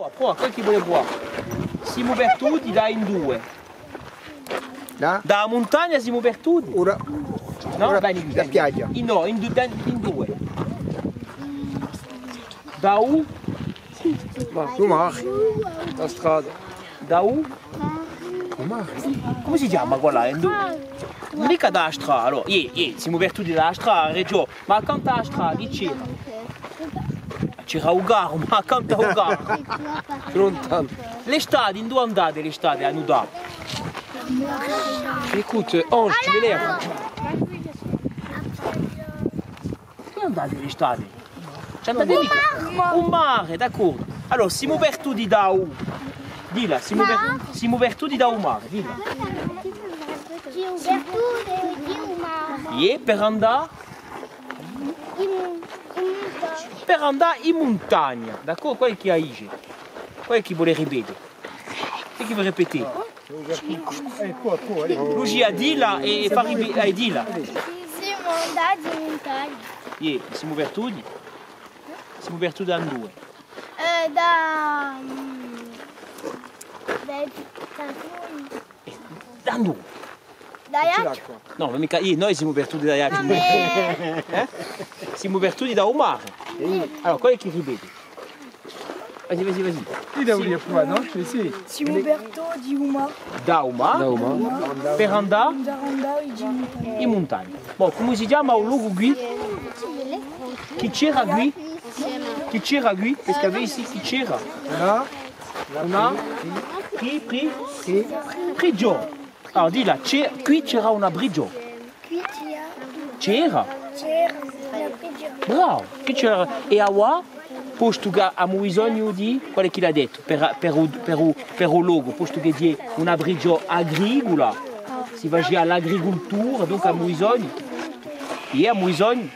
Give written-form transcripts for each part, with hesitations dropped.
Prova, quello che vuole buono. Siamo perduti da in due. Dalla montagna siamo perduti. Ora, no? ora Vieni, la spiaggia. No, in due. Da U? Tu mare, la strada. Da U? Mare. Come si chiama quella? Non mica da strada, allora, siamo perduti dalla strada, Reggio, ma accanto alla strada chi c'era? C'era un garo, ma accanto a un garo. Lontano. L'estate, in due andate l'estate a nuotare? Écoute, Ange, tu m'énerves. Dove andate l'estate? Ci andate mica? Un mare, d'accordo. Allora, siamo perduti da U. Dilla, siamo perduti da un mare, dilla. Per andare? Per andare in montagna, d'accordo? Quello che dice. Quello che vuole ripetere. Che vuole ripetere? Lucia, dilla e fa ripetere. Dilla. Siamo andati in montagna. Siamo perduti? Siamo perduti da due. Da dove? Da Iaccio? No, ma mica noi siamo perduti da Iaccio. Siamo perduti da un mare. Allora, quello che ripeti. Vas-y. Il a oublié quoi, non? Je vais essayer. Siamo perduti di un mare. Da un mare? Per andare in montagna. Bon, come si chiama un luogo qui? Chi c'era qui? Chi c'era qui? Qu'est-ce qu'il y avait ici? Chi c'era? Una? Brigio. Allora, di là, qui c'era una brigio. C'era? C'era una brigio. Bravo. Qui c'era? E a qua? Posto che abbiamo bisogno di, qual è che l'ha detto, per il logo, posto che di una brigio agricola, si va all'agricoltura, donc abbiamo bisogno. E abbiamo bisogno?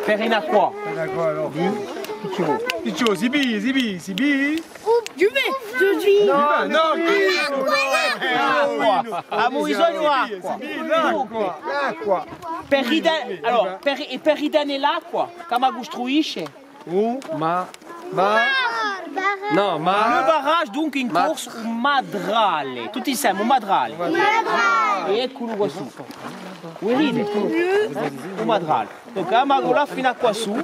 Per in acqua. Per acqua, alors. Che ci vuole? Zibi. Du vin. Non, Acqua. Abbiamo bisogno di acqua. L'acqua. Per ridare l'acqua, come costruisce? No, Le barrage donc in corso un madrale, tutti insieme un madrale. E eccolo qua su. Vuoi ridere? Un madrale. Donc amago là fino a qua su.